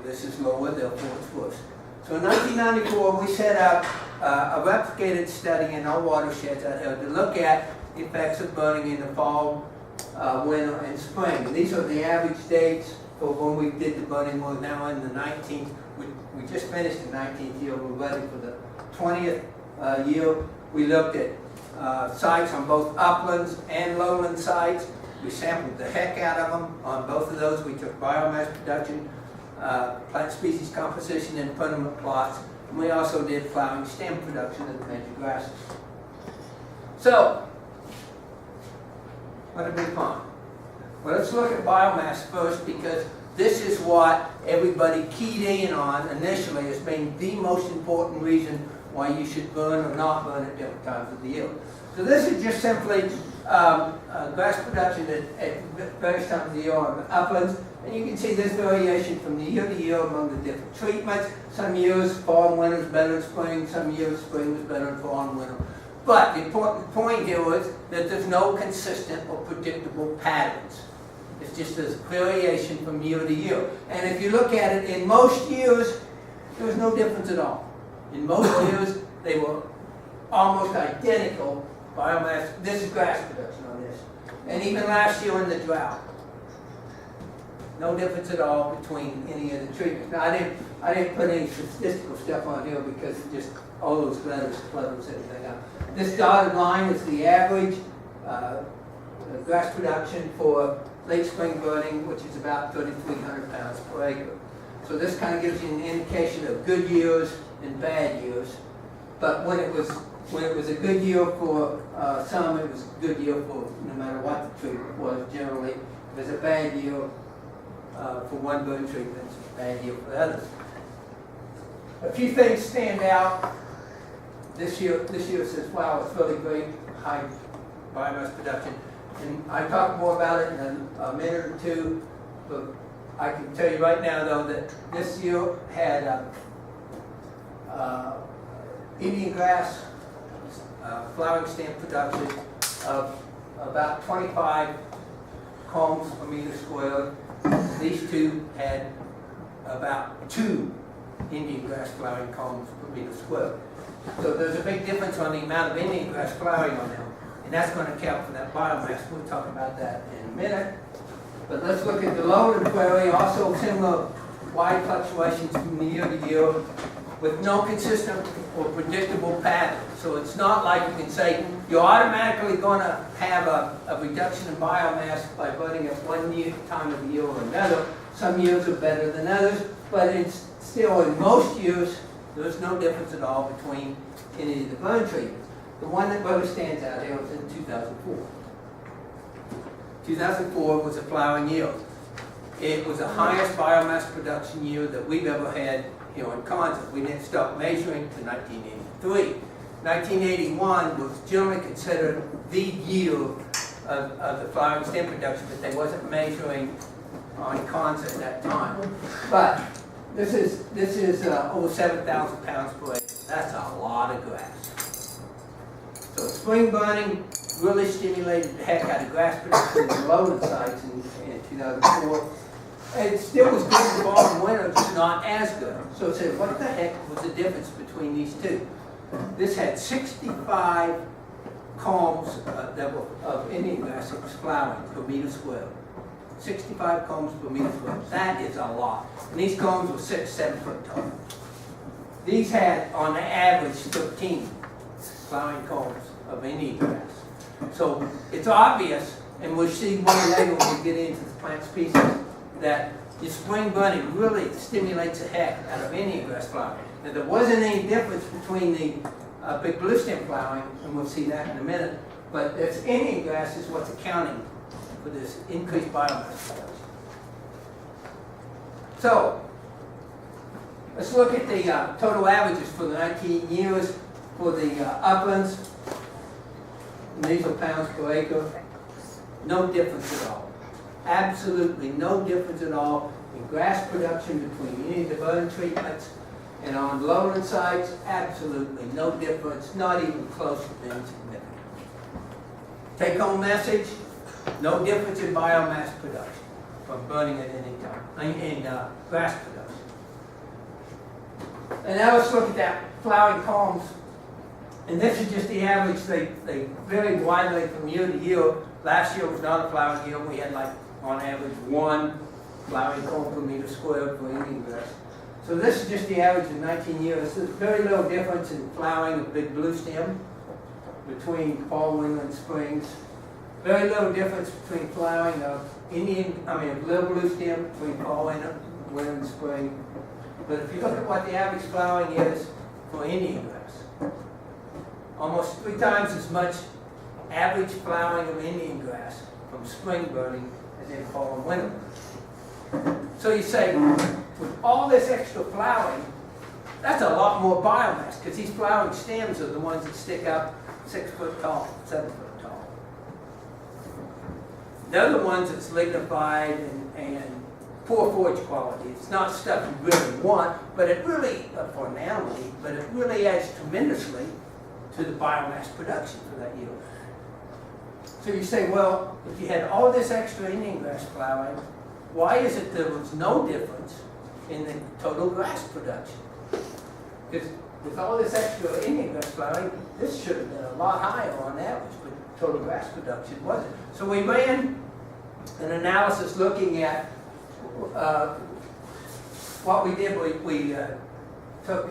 this is lower, therefore it's worse. So in 1994, we set up a replicated study in our watersheds out here to look at the effects of burning in the fall, winter, and spring. And these are the average dates for when we did the burning. We're now in the 19th. We just finished the 19th year. We're ready for the 20th year. We looked at sites on both uplands and lowland sites. We sampled the heck out of them on both of those. We took biomass production, plant species composition, and put them in plots. And we also did flowering stem production of the major grasses. So, what did we find? Well, let's look at biomass first, because this is what everybody keyed in on initially as being the most important reason why you should burn or not burn at different times of the year. So this is just simply grass production at various times of the year on the uplands. And you can see this variation from the year to year among the different treatments. Some years fall and winter is better than spring. Some years spring is better than fall and winter. But the important point here is that there's no consistent or predictable patterns. It's just a variation from year to year. And if you look at it, in most years, there was no difference at all. In most years, they were almost identical biomass. This is grass production on this. And even last year in the drought, no difference at all between any of the treatments. Now, I didn't put any statistical stuff on here because just all those letters clutters everything up. This dotted line is the average grass production for late spring burning, which is about 3,300 pounds per acre. So this kind of gives you an indication of good years and bad years. But when it was a good year for some, it was a good year for no matter what the treatment was. Generally, it was a bad year for one burn treatment, it's a bad year for others. A few things stand out. This year says, wow, it's really great, high biomass production. And I talk more about it in a minute or two, but I can tell you right now, though, that this year had Indian grass flowering stem production of about 25 combs per meter squared. These two had about 2 Indian grass flowering combs per meter squared. So there's a big difference on the amount of Indian grass flowering on them. And that's going to account for that biomass. We'll talk about that in a minute. But let's look at the lowland prairie, also similar wide fluctuations from year to year with no consistent or predictable pattern. So it's not like you can say you're automatically going to have a reduction in biomass by burning at one time of the year or another. Some years are better than others, but it's still in most years there's no difference at all between any of the burn treatments. The one that really stands out here was in 2004. 2004 was a flowering year. It was the highest biomass production year that we've ever had here in Konza. We didn't stop measuring until 1983. 1981 was generally considered the year of the flowering stem production, but they wasn't measuring on Konza at that time. But this is over 7,000 pounds per acre. That's a lot of grass. So spring burning really stimulated the heck out of grass production in the lowland sites in 2004. It still was good in fall and winter, just not as good. So it said, what the heck was the difference between these two? This had 65 combs that were of Indian grass that was flowering per meter squared. 65 combs per meter squared. That is a lot. And these combs were 6, 7 foot tall. These had, on the average, 13 flowering combs of Indian grass. So it's obvious, and we'll see more later when we get into the plant species, that the spring burning really stimulates the heck out of Indian grass flowering. Now, there wasn't any difference between the big blue stem flowering, and we'll see that in a minute, but this Indian grass is what's accounting for this increased biomass production. So, let's look at the total averages for the 19 years for the uplands. And these are pounds per acre. No difference at all. Absolutely no difference at all in grass production between any of the burn treatments. And on lowland sites, absolutely no difference, not even close to being significant. Take home message, no difference in biomass production from burning at any time, in grass production. And now let's look at that flowering columns. And this is just the average. They vary widely from year to year. Last year was not a flowering year. We had like on average 1 flowering column per meter squared for Indian grass. So this is just the average of 19 years. There's very little difference in flowering of big blue stem between fall, winter, and springs. Very little difference between flowering of little blue stem between fall, winter, and spring. But if you look at what the average flowering is for Indian grass, almost 3 times as much average flowering of Indian grass from spring burning as in fall and winter burning. So you say, with all this extra flowering, that's a lot more biomass, because these flowering stems are the ones that stick up 6 foot tall, 7 foot tall. They're the ones that's lignified and poor forage quality. It's not stuff you really want, but it really, for an animal, but it really adds tremendously to the biomass production for that yield. So you say, well, if you had all this extra Indian grass flowering, why is it there was no difference in the total grass production? Because with all this extra Indian grass flowering, this should have been a lot higher on average, but total grass production wasn't. So we ran an analysis looking at what we did. We took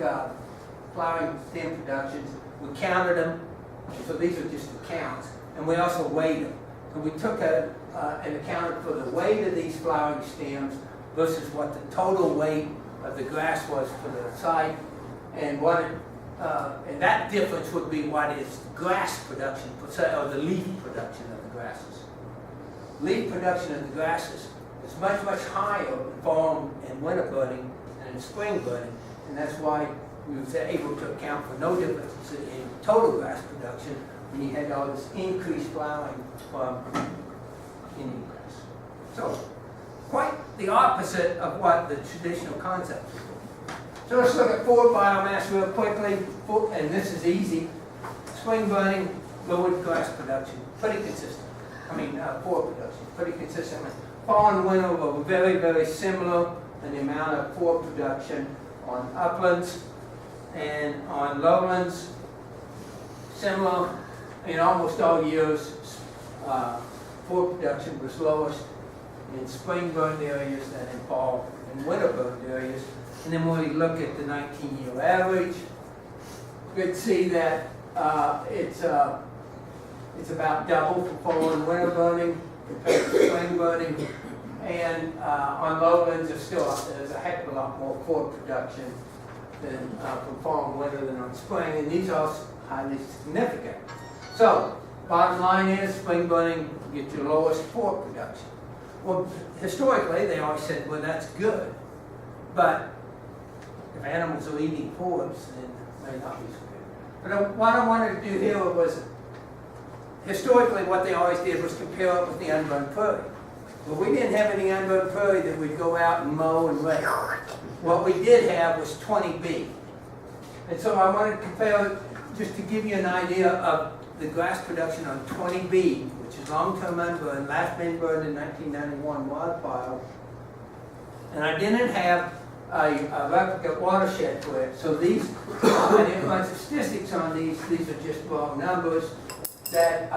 flowering stem productions, we counted them, so these are just the counts, and we also weighed them. So we took and accounted for the weight of these flowering stems versus what the total weight of the grass was for the site, and and that difference would be what is grass production, or the leaf production of the grasses. Leaf production of the grasses is much, much higher in fall and winter budding than in spring budding, and that's why we were able to account for no difference in total grass production when you had all this increased flowering from Indian grass. So, quite the opposite of what the traditional concept is. So let's look at forward biomass real quickly, and this is easy. Spring burning, lowered grass production, pretty consistent. Forward production, pretty consistent. Fall and winter were very, very similar in the amount of forward production on uplands and on lowlands. Similar in almost all years. Forward production was lowest in spring burned areas than in fall and winter burned areas. And then when we look at the 19-year average, we can see that it's about double for fall and winter burning compared to spring burning. And on lowlands, there's a heck of a lot more forward production than from fall and winter than on spring, and these are highly significant. So, bottom line is, spring burning gets your lowest forward production. Well, historically, they always said, well, that's good, but if animals are eating forwards, then it may not be so good. But what I wanted to do here was, historically, what they always did was compare it with the unburned prairie. Well, we didn't have any unburned prairie that we'd go out and mow and rake. What we did have was 20B. And so I wanted to compare it just to give you an idea of the grass production on 20B, which is long-term unburned, last been burned in 1991 wildfire. And I didn't have a replicate watershed for it. So these, I didn't run statistics on these are just raw numbers. That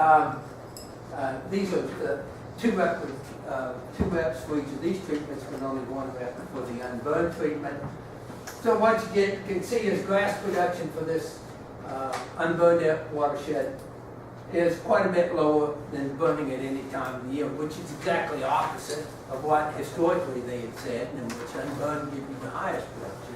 these are the two reps for each of these treatments, but only 1 rep for the unburned treatment. So what you can see is grass production for this unburned watershed is quite a bit lower than burning at any time of the year, which is exactly opposite of what historically they had said, in which unburned gives you the highest production.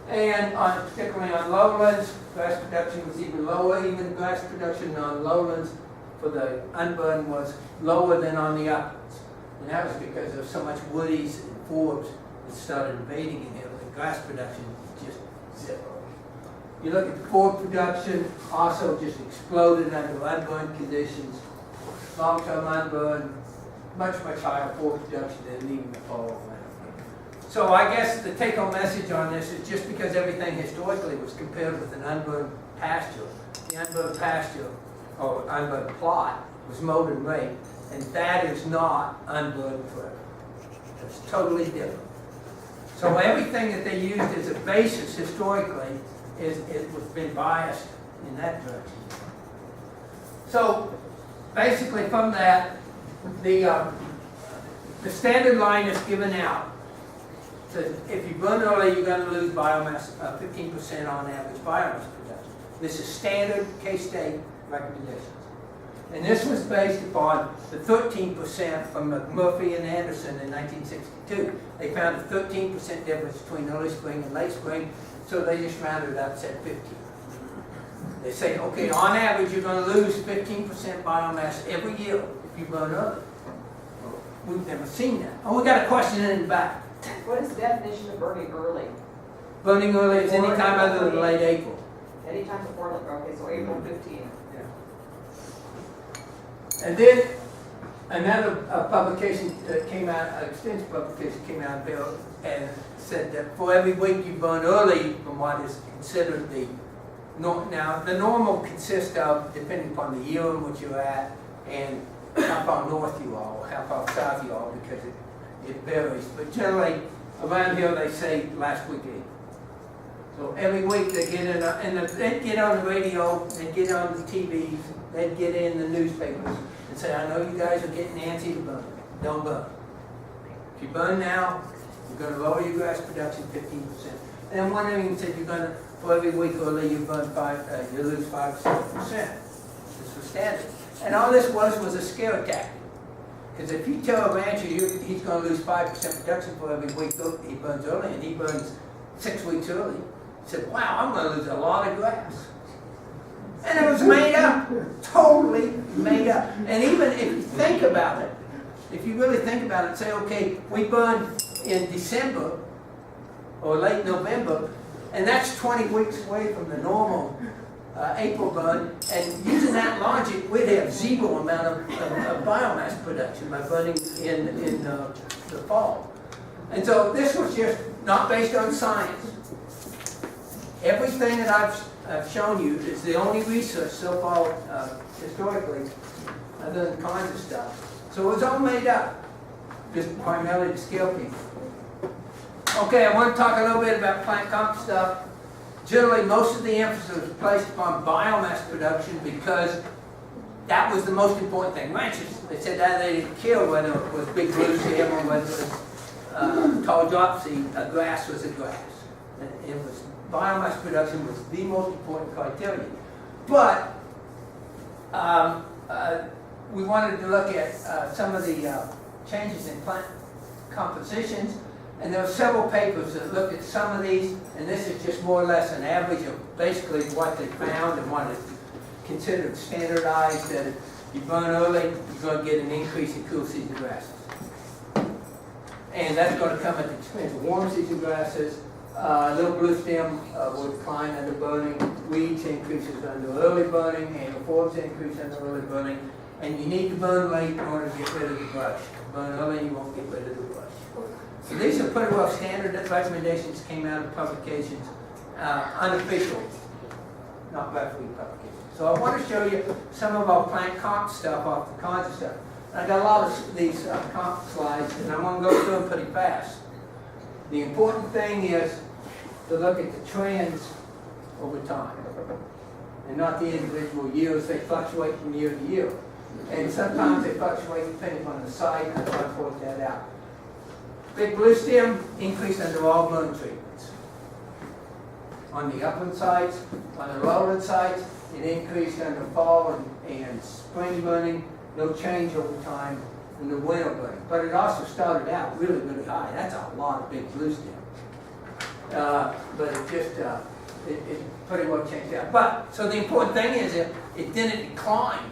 And particularly on lowlands, grass production was even lower. Even grass production on lowlands for the unburned was lower than on the uplands. And that was because there's so much woodies and forbs that started invading in here. The grass production was just zero. You look at the forb production, also just exploded under unburned conditions. Long-term unburned, much, much higher forb production than even the fall of winter. So I guess the take-home message on this is just because everything historically was compared with an unburned pasture, the unburned pasture, or unburned plot, was mowed and raked, and that is not unburned forever. It's totally different. So everything that they used as a basis historically is been biased in that direction. So basically from that, the standard line is given out. So if you burn early, you're going to lose biomass, 15% on average biomass production. This is standard K-State recommendations. And this was based upon the 13% from McMurphy and Anderson in 1962. They found a 13% difference between early spring and late spring, so they just rounded it up and said 15. They say, okay, on average, you're going to lose 15% biomass every year if you burn early. We've never seen that. Oh, we got a question in the back. What is the definition of burning early? Burning early is any time other than late April. Any time before, okay, so April 15th. And then another publication that came out, an extensive publication came out and said that for every week you burn early from what is considered the now the normal consists of, depending upon the year in which you're at and how far north you are or how far south you are, because it varies. But generally around here they say last weekend. So every week they get in, and they'd get on the radio, they'd get on the TV, they'd get in the newspapers and say, I know you guys are getting antsy to burn. Don't burn. If you burn now, you're going to lower your grass production 15%. And one even said you're going to, for every week early, you burn you lose 5 to 7%. This was standard. And all this was a scare tactic. Because if you tell a rancher he's going to lose 5% production for every week he burns early, and he burns 6 weeks early, he said, wow, I'm going to lose a lot of grass. And it was made up, totally made up. And even if you think about it, if you really think about it, say, okay, we burn in December or late November, and that's 20 weeks away from the normal April burn, and using that logic, we'd have zero amount of biomass production by burning in the fall. And so this was just not based on science. Everything that I've shown you is the only research so far historically, other than kinds of stuff. So it was all made up, just primarily to scale people. Okay, I want to talk a little bit about plant comp stuff. Generally, most of the emphasis was placed upon biomass production because that was the most important thing. Ranchers, they said that they didn't care whether it was big blue stem or whether it was tall dropsy, a grass was a grass. It was biomass production was the most important criteria. But we wanted to look at some of the changes in plant compositions, and there were several papers that looked at some of these, and this is just more or less an average of basically what they found and what is considered standardized, that if you burn early, you're going to get an increase in cool season grasses. And that's going to come at the expense of warm season grasses. Little blue stem will decline under burning, weeds increases under early burning, and forbs increase under early burning. And you need to burn late in order to get rid of the brush. Burn early, you won't get rid of the brush. So these are pretty well standard recommendations came out of publications, unofficial, not referee publications. So I want to show you some of our plant comp stuff off the Konza stuff. I got a lot of these comp slides, and I'm going to go through them pretty fast. The important thing is to look at the trends over time, and not the individual years. They fluctuate from year to year. And sometimes they fluctuate depending on the site, and I try to point that out. Big blue stem increased under all burn treatments. On the upland sites, on the lowland sites, it increased under fall and spring burning. No change over time in the winter burning. But it also started out really, really high. That's a lot of big blue stem. But it just, it pretty well changed out. But, so the important thing is that it didn't decline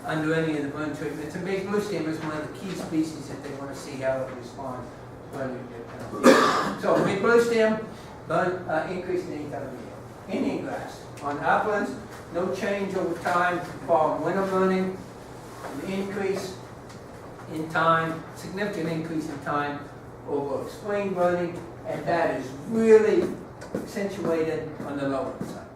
under any of the burn treatments. And big blue stem is one of the key species that they want to see how it responds. So big blue stem, burn, increase in any time of year. Indian grass. On uplands, no change over time, fall and winter burning. An increase in time, significant increase in time over spring burning, and that is really accentuated on the lowland side.